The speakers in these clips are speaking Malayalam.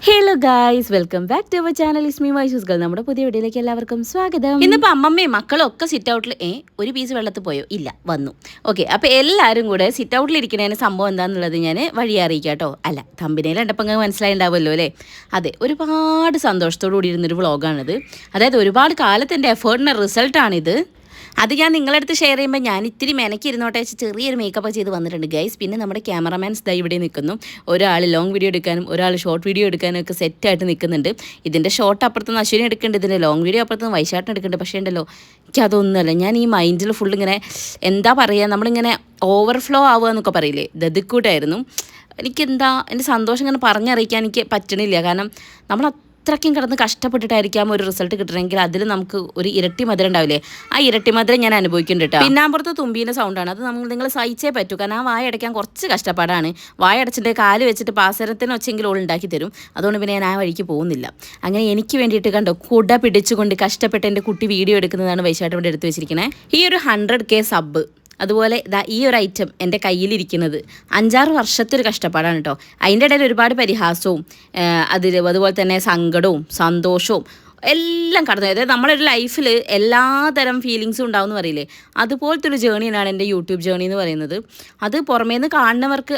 Hello guys, welcome back to our channel. It's me Vaishu's girl. നമ്മുടെ പുതിയ വീഡിയോയിലേക്ക് എല്ലാവർക്കും സ്വാഗതം. ഇന്നിപ്പോൾ അമ്മമ്മയും മക്കളും ഒക്കെ സിറ്റ് ഔട്ടിൽ ഒരു പീസ് വെള്ളത്തിൽ പോയോ? ഇല്ല, വന്നു. ഓക്കെ, അപ്പോൾ എല്ലാവരും കൂടെ സിറ്റ് ഔട്ടിൽ ഇരിക്കുന്നതിന് സംഭവം എന്താണെന്നുള്ളത് ഞാൻ വഴി അറിയിക്കാം കേട്ടോ. അല്ല, തമ്പിനേൽ കണ്ടപ്പോൾ അങ്ങ് മനസ്സിലായിണ്ടാവുമല്ലോ അല്ലേ? അതെ, ഒരുപാട് സന്തോഷത്തോടു കൂടി ഇരുന്നൊരു വ്ളോഗാണിത്. അതായത് ഒരുപാട് കാലത്തെ എൻ്റെ എഫേർട്ടിൻ്റെ റിസൾട്ടാണിത്. അത് ഞാൻ നിങ്ങളടുത്ത് ഷെയർ ചെയ്യുമ്പോൾ ഞാൻ ഇത്തിരി മെനക്കിരുന്നോട്ടെ ചെറിയൊരു മേക്കപ്പ് ചെയ്ത് വന്നിട്ടുണ്ട് ഗൈസ്. പിന്നെ നമ്മുടെ ക്യാമറമാൻസ് ദാ ഇവിടെ നിൽക്കുന്നു. ഒരാൾ ലോങ് വീഡിയോ എടുക്കാനും ഒരാൾ ഷോർട്ട് വീഡിയോ എടുക്കാനും ഒക്കെ സെറ്റായിട്ട് നിൽക്കുന്നുണ്ട്. ഇതിൻ്റെ ഷോർട്ട് അപ്പുറത്തുനിന്ന് അശ്വിനി എടുക്കുന്നുണ്ട്, ഇതിൻ്റെ ലോങ് വീഡിയോ അപ്പുറത്തുനിന്ന് വൈശാട്ടൻ എടുക്കുന്നുണ്ട്. പക്ഷേ ഉണ്ടല്ലോ, എനിക്കതൊന്നുമല്ല. ഞാൻ ഈ മൈൻഡിൽ ഫുൾ ഇങ്ങനെ എന്താ പറയുക, നമ്മളിങ്ങനെ ഓവർഫ്ലോ ആവുക എന്നൊക്കെ പറയില്ലേ, ദതിക്കൂട്ടായിരുന്നു. എനിക്കെന്താ എൻ്റെ സന്തോഷം ഇങ്ങനെ പറഞ്ഞറിയിക്കാൻ എനിക്ക് പറ്റണില്ല. കാരണം നമ്മൾ അത്രയ്ക്കും കിടന്ന് കഷ്ടപ്പെട്ടിട്ടായിരിക്കാം ഒരു റിസൾട്ട് കിട്ടണമെങ്കിൽ അതിൽ നമുക്ക് ഒരു ഇരട്ടി മധുരം ഉണ്ടാവില്ലേ, ആ ഇരട്ടി മധുരം ഞാൻ അനുഭവിക്കുന്നുണ്ട് കേട്ടോ. പിന്നാമ്പുറത്ത് തുമ്പീൻ്റെ സൗണ്ടാണ്, അത് നിങ്ങൾ സഹിച്ചേ പറ്റൂ. കാരണം ആ വായ അടയ്ക്കാൻ കുറച്ച് കഷ്ടപ്പാടാണ്. വായ അടച്ചിട്ട് കാല് വെച്ചിട്ട് പാസരത്തിന് വെച്ചെങ്കിലും ഓൾ ഉണ്ടാക്കി തരും. അതുകൊണ്ട് പിന്നെ ഞാൻ ആ വഴിക്ക് പോകുന്നില്ല. അങ്ങനെ എനിക്ക് വേണ്ടിയിട്ട് കണ്ടോ, കുട പിടിച്ചുകൊണ്ട് കഷ്ടപ്പെട്ട് എൻ്റെ കുട്ടി വീഡിയോ എടുക്കുന്നതാണ് വൈശാട്ട് ഇവിടെ എടുത്ത് വെച്ചിരിക്കുന്നത്. ഈ ഒരു 100K സബ്, അതുപോലെ ഈ ഒരു ഐറ്റം എൻ്റെ കയ്യിലിരിക്കുന്നത് 5-6 വർഷത്തെ ഒരു കഷ്ടപ്പാടാണ് കേട്ടോ. അതിൻ്റെ ഇടയിൽ ഒരുപാട് പരിഹാസവും അതുപോലെ തന്നെ സങ്കടവും സന്തോഷവും എല്ലാം കടന്നു. അതായത് നമ്മുടെ ഒരു ലൈഫിൽ എല്ലാതരം ഫീലിങ്സും ഉണ്ടാവുമെന്ന് പറയില്ലേ, അതുപോലത്തെ ഒരു ജേണിയാണ് എൻ്റെ യൂട്യൂബ് ജേണി എന്ന് പറയുന്നത്. അത് പുറമേ നിന്ന് കാണുന്നവർക്ക്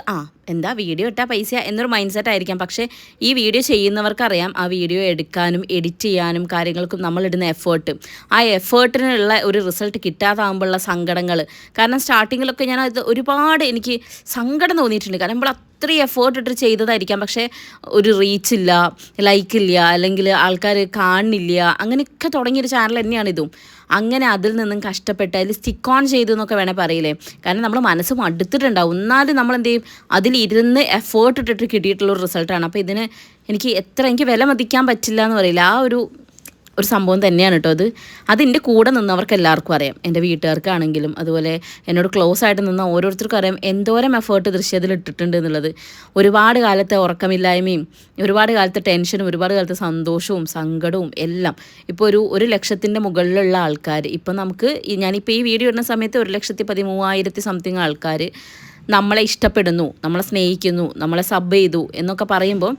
എന്താ വീഡിയോ ഇട്ടാൽ പൈസ എന്നൊരു മൈൻഡ് സെറ്റ് ആയിരിക്കാം. പക്ഷേ ഈ വീഡിയോ ചെയ്യുന്നവർക്കറിയാം ആ വീഡിയോ എടുക്കാനും എഡിറ്റ് ചെയ്യാനും കാര്യങ്ങൾക്കും നമ്മളിടുന്ന എഫേർട്ട്, ആ എഫേർട്ടിനുള്ള ഒരു റിസൾട്ട് കിട്ടാതാകുമ്പോഴുള്ള സങ്കടങ്ങൾ. കാരണം സ്റ്റാർട്ടിങ്ങിലൊക്കെ ഞാൻ അത് ഒരുപാട് എനിക്ക് സങ്കടം തോന്നിയിട്ടുണ്ട്. കാരണം നമ്മൾ അത്രയും എഫേർട്ട് ഇട്ട് ചെയ്തതായിരിക്കാം, പക്ഷേ ഒരു റീച്ചില്ല, ലൈക്കില്ല, അല്ലെങ്കിൽ ആൾക്കാർ കാണുന്നില്ല. അങ്ങനെയൊക്കെ തുടങ്ങിയൊരു ചാനൽ തന്നെയാണ് ഇതും. അങ്ങനെ അതിൽ നിന്നും കഷ്ടപ്പെട്ട് അതിൽ സ്റ്റിക്ക് ഓൺ ചെയ്തു എന്നൊക്കെ വേണേൽ പറയില്ലേ. കാരണം നമ്മൾ മനസ്സ് മടുത്തിട്ടുണ്ടാവും, എന്നാലും നമ്മൾ എന്ത് ചെയ്യും, അതിലിരുന്ന് എഫേർട്ട് ഇട്ടിട്ട് കിട്ടിയിട്ടുള്ളൊരു റിസൾട്ടാണ്. അപ്പോൾ ഇതിന് എനിക്ക് വില മതിക്കാൻ പറ്റില്ല എന്ന് പറയില്ല, ആ ഒരു സംഭവം തന്നെയാണ് കേട്ടോ. അതിൻ്റെ കൂടെ നിന്നവർക്ക് എല്ലാവർക്കും അറിയാം, എൻ്റെ വീട്ടുകാർക്കാണെങ്കിലും അതുപോലെ എന്നോട് ക്ലോസ് ആയിട്ട് നിന്ന ഓരോരുത്തർക്കും അറിയാം എന്തോരം എഫേർട്ട് ദൃശ്യത്തിൽ ഇട്ടിട്ടുണ്ട് എന്നുള്ളത്. ഒരുപാട് കാലത്തെ ഉറക്കമില്ലായ്മയും ഒരുപാട് കാലത്തെ ടെൻഷനും ഒരുപാട് കാലത്തെ സന്തോഷവും സങ്കടവും എല്ലാം. ഇപ്പോൾ ഒരു ലക്ഷത്തിൻ്റെ മുകളിലുള്ള ആൾക്കാർ, ഇപ്പം നമുക്ക് ഞാനിപ്പോൾ ഈ വീഡിയോ ഇടുന്ന സമയത്ത് 1,13,000 സംതിങ് ആൾക്കാർ നമ്മളെ ഇഷ്ടപ്പെടുന്നു, നമ്മളെ സ്നേഹിക്കുന്നു, നമ്മളെ സബ് ചെയ്തു എന്നൊക്കെ പറയുമ്പോൾ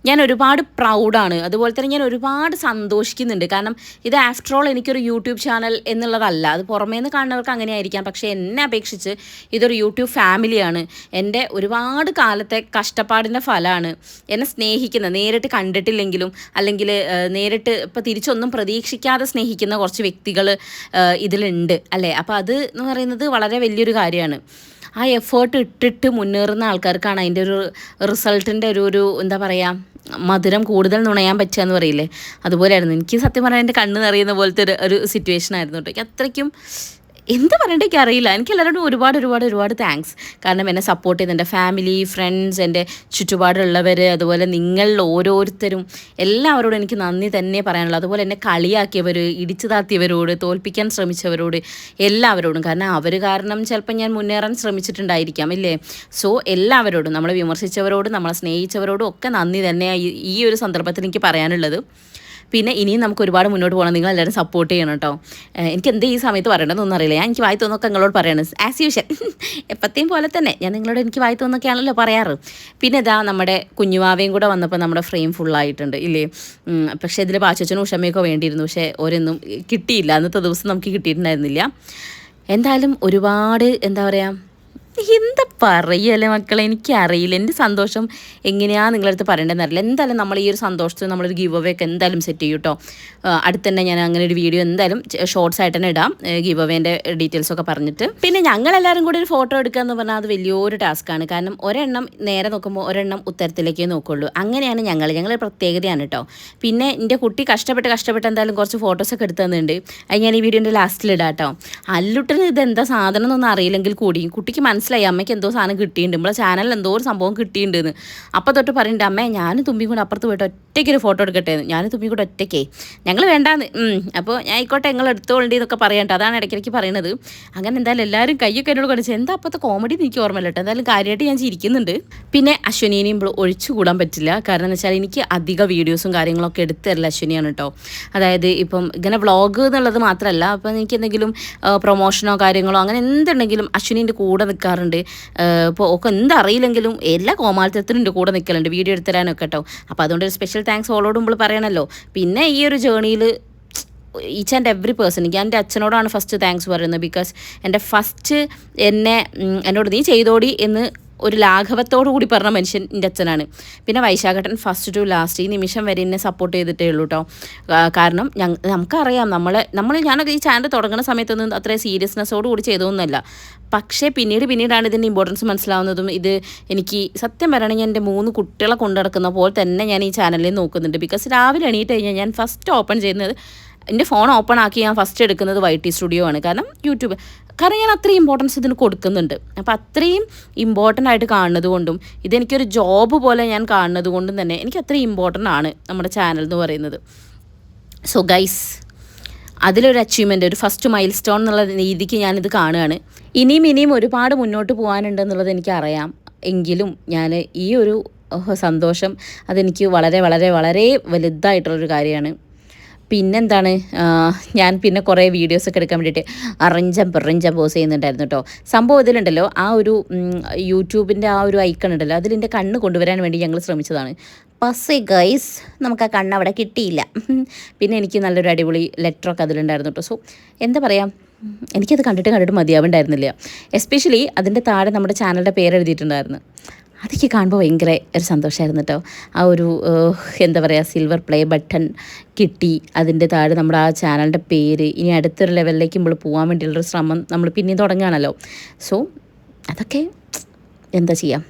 ഞാൻ ഒരുപാട് പ്രൗഡാണ്. അതുപോലെ തന്നെ ഞാൻ ഒരുപാട് സന്തോഷിക്കുന്നുണ്ട്. കാരണം ഇത് ആഫ്റ്റർ ഓൾ എനിക്കൊരു യൂട്യൂബ് ചാനൽ എന്നുള്ളതല്ല, അത് പുറമേ നിന്ന് കാണുന്നവർക്ക് അങ്ങനെ ആയിരിക്കാം. പക്ഷേ എന്നെ അപേക്ഷിച്ച് ഇതൊരു യൂട്യൂബ് ഫാമിലിയാണ്. എൻ്റെ ഒരുപാട് കാലത്തെ കഷ്ടപ്പാടിൻ്റെ ഫലമാണ്. എന്നെ സ്നേഹിക്കുന്ന, നേരിട്ട് കണ്ടിട്ടില്ലെങ്കിലും അല്ലെങ്കിൽ നേരിട്ട് ഇപ്പോൾ തിരിച്ചൊന്നും പ്രതീക്ഷിക്കാതെ സ്നേഹിക്കുന്ന കുറച്ച് വ്യക്തികൾ ഇതിലുണ്ട് അല്ലേ. അപ്പോൾ അത് എന്ന് പറയുന്നത് വളരെ വലിയൊരു കാര്യമാണ്. ആ എഫേർട്ട് ഇട്ടിട്ട് മുന്നേറുന്ന ആൾക്കാർക്കാണ് അതിൻ്റെ ഒരു റിസൾട്ടിൻ്റെ ഒരു എന്താ പറയുക, മധുരം കൂടുതൽ നുണയാൻ പറ്റുക എന്ന് പറയില്ലേ, അതുപോലെയായിരുന്നു. എനിക്ക് സത്യം പറഞ്ഞാൽ എൻ്റെ കണ്ണ് നിറയുന്ന പോലത്തെ ഒരു സിറ്റുവേഷൻ ആയിരുന്നു കേട്ടോ. എനിക്ക് അത്രയ്ക്കും എന്ത് പറയണ്ടേ എനിക്ക് അറിയില്ല. എനിക്ക് എല്ലാവരോടും ഒരുപാട് താങ്ക്സ്. കാരണം എന്നെ സപ്പോർട്ട് ചെയ്ത് എൻ്റെ ഫാമിലി, ഫ്രണ്ട്സ്, എൻ്റെ ചുറ്റുപാടുള്ളവർ, അതുപോലെ നിങ്ങളിൽ ഓരോരുത്തരും എല്ലാവരോടും എനിക്ക് നന്ദി തന്നെ പറയാനുള്ളത്. അതുപോലെ എന്നെ കളിയാക്കിയവർ, ഇടിച്ചു താത്തിയവരോട്, തോൽപ്പിക്കാൻ ശ്രമിച്ചവരോട് എല്ലാവരോടും. കാരണം അവർ കാരണം ചിലപ്പോൾ ഞാൻ മുന്നേറാൻ ശ്രമിച്ചിട്ടുണ്ടായിരിക്കാം ഇല്ലേ. സോ എല്ലാവരോടും, നമ്മളെ വിമർശിച്ചവരോടും നമ്മളെ സ്നേഹിച്ചവരോടും ഒക്കെ നന്ദി തന്നെയാണ് ഈ ഒരു സന്ദർഭത്തിൽ എനിക്ക് പറയാനുള്ളത്. പിന്നെ ഇനിയും നമുക്ക് ഒരുപാട് മുന്നോട്ട് പോകണം. നിങ്ങൾ എല്ലാവരും സപ്പോർട്ട് ചെയ്യണം കേട്ടോ. എനിക്ക് എന്ത് ഈ സമയത്ത് പറയണമെന്നൊന്നും അറിയില്ല. എനിക്ക് വായി തോന്നൊക്കെ നിങ്ങളോട് പറയണം, ആസ് യൂഷ്വൽ എപ്പോഴത്തെയും പോലെ തന്നെ ഞാൻ നിങ്ങളോട് എനിക്ക് വായി തോന്നൊക്കെയാണല്ലോ പറയാറ്. പിന്നെ നമ്മുടെ കുഞ്ഞുവാവയും കൂടെ വന്നപ്പോൾ നമ്മുടെ ഫ്രെയിം ഫുള്ളായിട്ടുണ്ട് ഇല്ലേ. പക്ഷേ ഇതിൽ പാച്ചച്ചനും ഉഷമയൊക്കെ വേണ്ടിയിരുന്നു, പക്ഷേ ഓരോന്നും കിട്ടിയില്ല. അന്നത്തെ ദിവസം നമുക്ക് കിട്ടിയിട്ടുണ്ടായിരുന്നില്ല. എന്തായാലും ഒരുപാട് എന്താ പറയുക, എന്താ പറയല്ലേ മക്കളെ, എനിക്കറിയില്ല എൻ്റെ സന്തോഷം എങ്ങനെയാണ് നിങ്ങളടുത്ത് പറയേണ്ടതെന്ന് അറിയില്ല. എന്തായാലും നമ്മൾ ഈ ഒരു സന്തോഷത്തിൽ നമ്മളൊരു ഗീവ് അവേ ഒക്കെ എന്തായാലും സെറ്റ് ചെയ്യും കേട്ടോ. അടുത്ത് തന്നെ ഞാൻ അങ്ങനെ ഒരു വീഡിയോ എന്തായാലും ഷോർട്സ് ആയിട്ട് തന്നെ ഇടാം, ഗീവ് അവേൻ്റെ ഡീറ്റെയിൽസൊക്കെ പറഞ്ഞിട്ട്. പിന്നെ ഞങ്ങളെല്ലാവരും കൂടി ഒരു ഫോട്ടോ എടുക്കുക എന്ന് പറഞ്ഞാൽ അത് വലിയൊരു ടാസ്ക്കാണ്. കാരണം ഒരെണ്ണം നേരെ നോക്കുമ്പോൾ ഒരെണ്ണം ഉത്തരത്തിലേക്കേ നോക്കുള്ളൂ. അങ്ങനെയാണ് ഞങ്ങൾ പ്രത്യേകതയാണ് കേട്ടോ. പിന്നെ എൻ്റെ കുട്ടി കഷ്ടപ്പെട്ട് എന്തായാലും കുറച്ച് ഫോട്ടോസൊക്കെ എടുത്തു തന്നിട്ടുണ്ട്. അത് ഞാൻ ഈ വീഡിയോൻ്റെ ലാസ്റ്റിലിടാം കേട്ടോ. അല്ലുട്ടിന് ഇതെന്താ സാധനം എന്നൊന്നും അറിയില്ലെങ്കിൽ കൂടി കുട്ടിക്ക് മനസ്സിലായി അമ്മയ്ക്ക് എന്തോ സാധനം കിട്ടിയിട്ടുണ്ട്, നമ്മളെ ചാനലിൽ എന്തോ ഒരു സംഭവം കിട്ടിയിട്ടുണ്ടെന്ന്. അപ്പോൾ തൊട്ട് പറയുന്നുണ്ട്, അമ്മേ ഞാനും തുമ്പി കൂടെ അപ്പുറത്ത് പോയിട്ട് ഒറ്റയ്ക്കൊരു ഫോട്ടോ എടുക്കട്ടെ, ഞാനും തുമ്പി കൂടെ ഒറ്റയ്ക്കേ, ഞങ്ങൾ വേണ്ടാന്ന്. അപ്പോൾ ഞാൻ ആയിക്കോട്ടെ നിങ്ങൾ എടുത്തോളണ്ടി എന്നൊക്കെ പറയട്ടെ. അതാണ് ഇടയ്ക്കിടയ്ക്ക് പറയുന്നത്. അങ്ങനെ എന്തായാലും എല്ലാവരും കയ്യൊക്കെ എന്നോട് കാണിച്ചു. എന്താ അപ്പോഴത്തെ കോമഡി എനിക്ക് ഓർമ്മയില്ല കേട്ടോ. എന്തായാലും കാര്യമായിട്ട് ഞാൻ ചിരിക്കുന്നുണ്ട്. പിന്നെ അശ്വിനിയും ഒഴിച്ചു കൂടാൻ പറ്റില്ല. കാരണം എന്ന് വെച്ചാൽ എനിക്ക് അധിക വീഡിയോസും കാര്യങ്ങളൊക്കെ എടുത്തു തരില്ല അശ്വിനിയാണ് കേട്ടോ. അതായത് ഇപ്പം ഇങ്ങനെ വ്ളോഗ് എന്നുള്ളത് മാത്രമല്ല, അപ്പം എനിക്ക് എന്തെങ്കിലും പ്രൊമോഷനോ കാര്യങ്ങളോ അങ്ങനെ എന്തുണ്ടെങ്കിലും അശ്വിനീൻ്റെ കൂടെ നിൽക്കാൻ വിളിക്കാറുണ്ട്. ഇപ്പോൾ ഒക്കെ എന്തറിയില്ലെങ്കിലും എല്ലാ കോമാളിത്തത്തിനും എൻ്റെ കൂടെ നിൽക്കലുണ്ട്, വീഡിയോ എടുത്തരാനൊക്കെ കേട്ടോ. അപ്പോൾ അതുകൊണ്ട് ഒരു സ്പെഷ്യൽ താങ്ക്സ് ഓളോട് നമ്മൾ പറയണമല്ലോ. പിന്നെ ഈ ഒരു ജേണിയിൽ ഈച്ച് ആൻഡ് എവറി പേഴ്സൺ, ഞാൻ എൻ്റെ അച്ഛനോടാണ് ഫസ്റ്റ് താങ്ക്സ് പറയുന്നത്. ബിക്കോസ് എൻ്റെ ഫസ്റ്റ് എന്നോട് നീ ചെയ്തോടി എന്ന് ഒരു ലാഘവത്തോടു കൂടി പറഞ്ഞ മനുഷ്യൻ എൻ്റെ അച്ഛനാണ്. പിന്നെ വൈശാഖട്ടൻ ഫസ്റ്റ് ടു ലാസ്റ്റ് ഈ നിമിഷം വരെ എന്നെ സപ്പോർട്ട് ചെയ്തിട്ടേ ഉള്ളൂ കേട്ടോ. കാരണം നമുക്കറിയാം ഞാനൊക്കെ ഈ ചാനൽ തുടങ്ങുന്ന സമയത്തൊന്നും അത്ര സീരിയസ്നെസ്സോട് കൂടി ചെയ്തതൊന്നുമല്ല. പക്ഷേ പിന്നീടാണ് ഇതിൻ്റെ ഇമ്പോർട്ടൻസ് മനസ്സിലാവുന്നതും. ഇത് എനിക്ക് സത്യം പറയണമെങ്കിൽ എൻ്റെ 3 കുട്ടികളെ കൊണ്ടു നടക്കുന്ന പോലെ തന്നെ ഞാൻ ഈ ചാനലിൽ നോക്കുന്നുണ്ട്. ബിക്കോസ് രാവിലെ എണീറ്റ് കഴിഞ്ഞാൽ ഞാൻ ഫസ്റ്റ് ഓപ്പൺ ചെയ്യുന്നത്, എൻ്റെ ഫോൺ ഓപ്പൺ ആക്കി ഞാൻ ഫസ്റ്റ് എടുക്കുന്നത് YT സ്റ്റുഡിയോ ആണ്. കാരണം യൂട്യൂബ്, കാരണം ഞാൻ അത്രയും ഇമ്പോർട്ടൻസ് ഇതിന് കൊടുക്കുന്നുണ്ട്. അപ്പോൾ അത്രയും ഇമ്പോർട്ടൻ്റ് ആയിട്ട് കാണുന്നത് കൊണ്ടും ഇതെനിക്കൊരു ജോബ് പോലെ ഞാൻ കാണുന്നത് കൊണ്ടും തന്നെ എനിക്ക് അത്രയും ഇമ്പോർട്ടൻ്റ് ആണ് നമ്മുടെ ചാനൽ എന്ന് പറയുന്നത്. സോ ഗൈസ്, അതിലൊരു അച്ചീവ്മെൻ്റ്, ഒരു ഫസ്റ്റ് മൈൽ സ്റ്റോൺ എന്നുള്ള രീതിക്ക് ഞാനിത് കാണുകയാണ്. ഇനിയും ഒരുപാട് മുന്നോട്ട് പോകാനുണ്ടെന്നുള്ളത് എനിക്കറിയാം. എങ്കിലും ഞാൻ ഈ ഒരു സന്തോഷം അതെനിക്ക് വളരെ വളരെ വളരെ വലുതായിട്ടുള്ളൊരു കാര്യമാണ്. പിന്നെന്താണ്, ഞാൻ പിന്നെ കുറേ വീഡിയോസൊക്കെ എടുക്കാൻ വേണ്ടിയിട്ട് അറഞ്ചം പോസ് ചെയ്യുന്നുണ്ടായിരുന്നു കേട്ടോ. സംഭവം ഇതിലുണ്ടല്ലോ, ആ ഒരു യൂട്യൂബിൻ്റെ ആ ഒരു ഐക്കൺ ഉണ്ടല്ലോ, അതിലെൻ്റെ കണ്ണ് കൊണ്ടുവരാൻ വേണ്ടി ഞങ്ങൾ ശ്രമിച്ചതാണ്. പക്ഷേ ഗൈസ്, നമുക്ക് ആ കണ്ണ് അവിടെ കിട്ടിയില്ല. പിന്നെ എനിക്ക് നല്ലൊരു അടിപൊളി ലെറ്ററൊക്കെ അതിലുണ്ടായിരുന്നു കേട്ടോ. സോ എന്താ പറയുക, എനിക്കത് കണ്ടിട്ട് മതിയാവുണ്ടായിരുന്നില്ല. എസ്പെഷ്യലി അതിൻ്റെ താഴെ നമ്മുടെ ചാനലിൻ്റെ പേര് എഴുതിയിട്ടുണ്ടായിരുന്നു. അതൊക്കെ കാണുമ്പോൾ ഭയങ്കര ഒരു സന്തോഷമായിരുന്നു കേട്ടോ. ആ ഒരു എന്താ പറയുക, സിൽവർ പ്ലേ ബട്ടൺ കിട്ടി, അതിൻ്റെ താഴെ നമ്മുടെ ആ ചാനലിൻ്റെ പേര്. ഇനി അടുത്തൊരു ലെവലിലേക്ക് നമ്മൾ പോകാൻ വേണ്ടിയുള്ളൊരു ശ്രമം നമ്മൾ പിന്നെയും തുടങ്ങുകയാണല്ലോ. സോ അതൊക്കെ എന്താ ചെയ്യാം.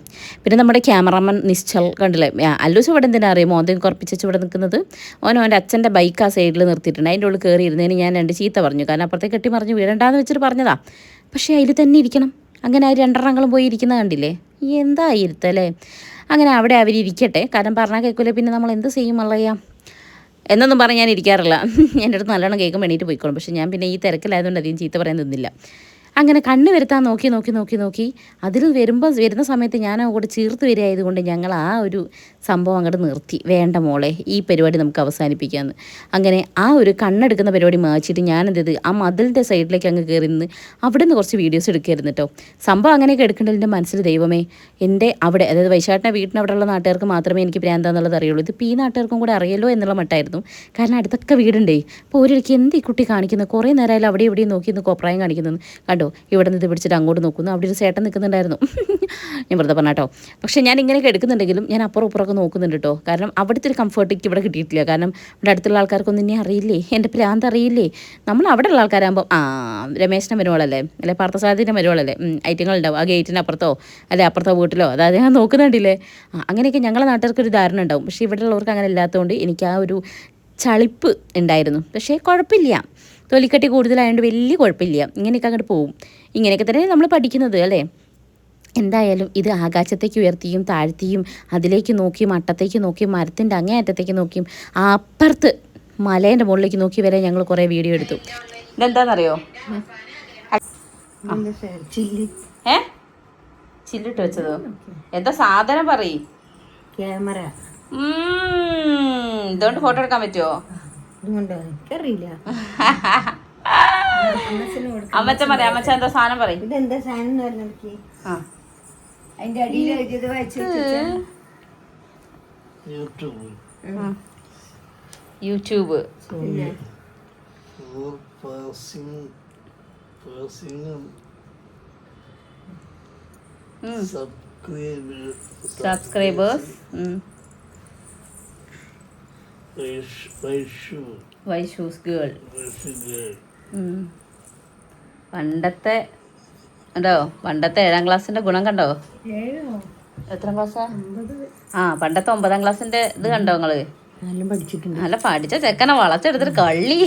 പിന്നെ നമ്മുടെ ക്യാമറാമാൻ നിശ്ചൽ കണ്ടില്ലേ, അല്ലൂസ് ഇവിടെ എന്തിനാ അറിയാമോ, എന്തെങ്കിലും കുറപ്പിച്ചു ഇവിടെ നിൽക്കുന്നത്. ഓൻ്റെ അച്ഛൻ്റെ ബൈക്ക് ആ സൈഡിൽ നിർത്തിയിട്ടുണ്ട്. അതിൻ്റെ ഉള്ളിൽ കയറി ഇരുന്നതിന് ഞാൻ 2 ചീത്ത പറഞ്ഞു. കാരണം അപ്പുറത്തേക്ക് കെട്ടി മറിഞ്ഞ് വീഴണ്ടാന്ന് വെച്ചിട്ട് പറഞ്ഞതാ. പക്ഷേ അതിൽ തന്നെ ഇരിക്കണം. അങ്ങനെ ആ 2 എണ്ണങ്ങളും പോയി ഇരിക്കുന്നത് കണ്ടില്ലേ, എന്താ ഇരുത്തല്ലേ. അങ്ങനെ അവിടെ അവരിയ്ക്കട്ടെ, കാരണം പറഞ്ഞാൽ കേൾക്കില്ല, പിന്നെ നമ്മൾ എന്ത് ചെയ്യും അല്ലയ്യ എന്നൊന്നും പറഞ്ഞ് ഞാൻ ഇരിക്കാറില്ല. എൻ്റെ അടുത്ത് നല്ലോണം കേൾക്കും വേണ്ടിയിട്ട് പോയിക്കോളും. പക്ഷേ ഞാൻ പിന്നെ ഈ തിരക്കിലായതുകൊണ്ട് അധികം ചീത്ത പറയാൻ നിന്നില്ല. അങ്ങനെ കണ്ണ് വരുത്താൻ നോക്കി അതിൽ വരുന്ന സമയത്ത് ഞാൻ അങ്ങോട്ട് ചീർത്ത് വരികയായതുകൊണ്ട് ഞങ്ങൾ ആ ഒരു സംഭവം അങ്ങോട്ട് നിർത്തി. വേണ്ട മോളെ, ഈ പരിപാടി നമുക്ക് അവസാനിപ്പിക്കാമെന്ന്. അങ്ങനെ ആ ഒരു കണ്ണെടുക്കുന്ന പരിപാടി മാച്ചിട്ട് ഞാനെന്ത് ചെയ്ത് ആ മതിലിൻ്റെ സൈഡിലേക്ക് അങ്ങ് കയറി നിന്ന് അവിടെ നിന്ന് കുറച്ച് വീഡിയോസ് എടുക്കായിരുന്നു കേട്ടോ. സംഭവം അങ്ങനെയൊക്കെ എടുക്കേണ്ടത് എൻ്റെ മനസ്സിൽ ദൈവമേ, എൻ്റെ അവിടെ, അതായത് വൈശാട്ടിൻ്റെ വീട്ടിനവിടെയുള്ള നാട്ടുകാർക്ക് മാത്രമേ എനിക്ക് പ്രാന്താന്നുള്ളത് അറിയുള്ളൂ. ഇതിപ്പോൾ ഈ നാട്ടുകാർക്കും കൂടെ അറിയല്ലോ എന്നുള്ള മട്ടായിരുന്നു. കാരണം അടുത്തൊക്കെ വീടുണ്ടേ. അപ്പോൾ ഒരിടയ്ക്ക് എന്ത് ഈ കുട്ടി കാണിക്കുന്നത്, കുറേ നേരമായാലും അവിടെ ഇവിടെയും നോക്കി നിന്ന് കോപ്രായം കാണിക്കുന്നത് കണ്ടോ. ഇവിടെ നിന്ന് ഇത് പിടിച്ചിട്ട് അങ്ങോട്ട് നോക്കുന്നു, അവിടെ ഒരു ചേട്ടൻ നിൽക്കുന്നുണ്ടായിരുന്നു. ഞാൻ വെറുതെ പറഞ്ഞാട്ടോ. പക്ഷേ ഞാൻ ഇങ്ങനെയൊക്കെ എടുക്കുന്നുണ്ടെങ്കിലും ഞാൻ അപ്പുറമൊക്കെ നോക്കുന്നുണ്ട് കേട്ടോ. കാരണം അവിടുത്തെ ഒരു കംഫർട്ട് എനിക്ക് ഇവിടെ കിട്ടിയിട്ടില്ല. കാരണം ഇവിടെ അടുത്തുള്ള ആൾക്കാർക്കൊന്നും ഇനി അറിയില്ലേ, എൻ്റെ പ്രാന്ത് അറിയില്ലേ. നമ്മൾ അവിടെയുള്ള ആൾക്കാരാകുമ്പോൾ രമേശിൻ്റെ മരുമോളല്ലേ, അല്ലെ പാർത്ഥസാരഥിൻ്റെ മരുമോളല്ലേ, ഐറ്റങ്ങളുണ്ടാവും ആ ഗേറ്റിൻ്റെ അപ്പുറത്തോ അല്ലെ അപ്പുറത്തോ വീട്ടിലോ, അതായത് ഞാൻ നോക്കുന്നുണ്ടില്ലേ. അങ്ങനെയൊക്കെ ഞങ്ങളുടെ നാട്ടുകാർക്ക് ഒരു ധാരണ ഉണ്ടാവും. പക്ഷേ ഇവിടെ ഉള്ളവർക്ക് അങ്ങനെ ഇല്ലാത്തതുകൊണ്ട് എനിക്ക് ആ ഒരു ചളിപ്പ് ഉണ്ടായിരുന്നു. പക്ഷേ കുഴപ്പമില്ല, തൊലിക്കട്ടി കൂടുതലായതുകൊണ്ട് വലിയ കുഴപ്പമില്ല. ഇങ്ങനെയൊക്കെ അങ്ങോട്ട് പോവും. ഇങ്ങനെയൊക്കെ തന്നെ നമ്മൾ പഠിക്കുന്നത് അല്ലേ. എന്തായാലും ഇത് ആകാശത്തേക്ക് ഉയർത്തിയും താഴ്ത്തിയും അതിലേക്ക് നോക്കിയും അട്ടത്തേക്ക് നോക്കിയും മരത്തിൻ്റെ അങ്ങേയറ്റത്തേക്ക് നോക്കിയും അപ്പുറത്ത് മലേൻ്റെ മുകളിലേക്ക് നോക്കി വരെ ഞങ്ങൾ കുറേ വീഡിയോ എടുത്തു. ഇതെന്താണെന്നറിയോ, ചില്ലിട്ട് വെച്ചതോ, എന്താ സാധനം പറയ്. ക്യാമറ. ഇതുകൊണ്ട് ഫോട്ടോ എടുക്കാൻ പറ്റുമോ? അമ്മച്ച പറയാം, അമ്മച്ച എന്താ സാധനം പറയും. ഇതെന്താ സാധനം എന്ന് പറഞ്ഞ അതിന്റെ അടിയിൽ എഴുതിയത് വായിച്ചു. YouTube subscribers Vaishu's girl. പണ്ടത്തെ ഉണ്ടോ, പണ്ടത്തെ 7ാം ക്ലാസ്സിന്റെ ഗുണം കണ്ടോ? എത്ര ക്ലാസ്സാ? പണ്ടത്തെ 9ാം ക്ലാസ്സിന്റെ ഇത് കണ്ടോ നിങ്ങള്? നല്ല പഠിച്ച ചെക്കനെ വളച്ചെടുത്തിട്ട് കള്ളി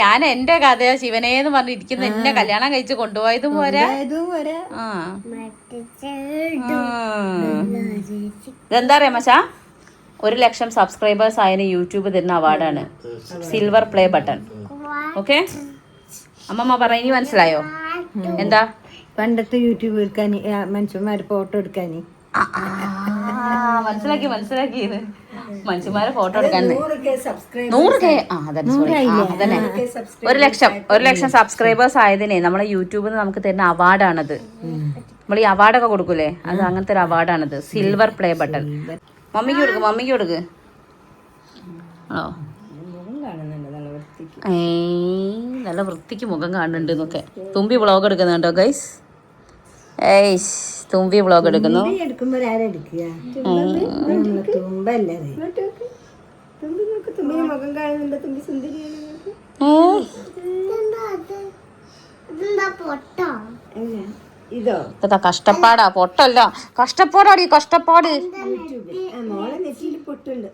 ഞാൻ എന്റെ കഥയോ ശിവനേന്ന് പറഞ്ഞിരിക്കുന്ന എന്നെ കല്യാണം കഴിച്ച് കൊണ്ടുപോയതും പോരാ. ഇതെന്താ അറിയാം മച്ചാ, 1,00,000 സബ്സ്ക്രൈബേഴ്സ് ആയതിന് യൂട്യൂബ് തരുന്ന അവാർഡാണ് സിൽവർ പ്ലേ ബട്ടൺ. ഓക്കെ അമ്മമ്മ പറ, ഇനി മനസ്സിലായോ? എന്താ പണ്ടത്തെ യൂട്യൂബ് എടുക്കാൻ മനുഷ്യന്മാര് ഫോട്ടോ എടുക്കാൻ മനസ്സിലാക്കി. മനുഷ്യന്മാരെ ഫോട്ടോ എടുക്കാൻ 100K subscribers 100K അതന്നെ sorry. അതന്നെ 1,00,000 സബ്സ്ക്രൈബേഴ്സ് ആയതിനെ നമ്മളെ യൂട്യൂബിൽ നിന്ന് നമുക്ക് തരുന്ന അവാർഡാണത്. നമ്മൾ ഈ അവാർഡൊക്കെ കൊടുക്കൂലേ, അത് അങ്ങനത്തെ ഒരു അവാർഡാണത്. Silver play button. മമ്മിക്ക് കൊടുക്ക് ആണോ? നല്ല വൃത്തിക്ക് മുഖം കാണുന്നുണ്ട് എന്നൊക്കെ. തുമ്പി വ്ളോഗ് എടുക്കുന്നുണ്ടോ ഗൈസ്? തുമ്പി വ്ളോഗ് എടുക്കുന്നു. ഇതാ കഷ്ടപ്പാടാ, പൊട്ടല്ല, കഷ്ടപ്പാടാടി കഷ്ടപ്പാട്. മോളെ നെറ്റിയിൽ പൊട്ടുണ്ട്.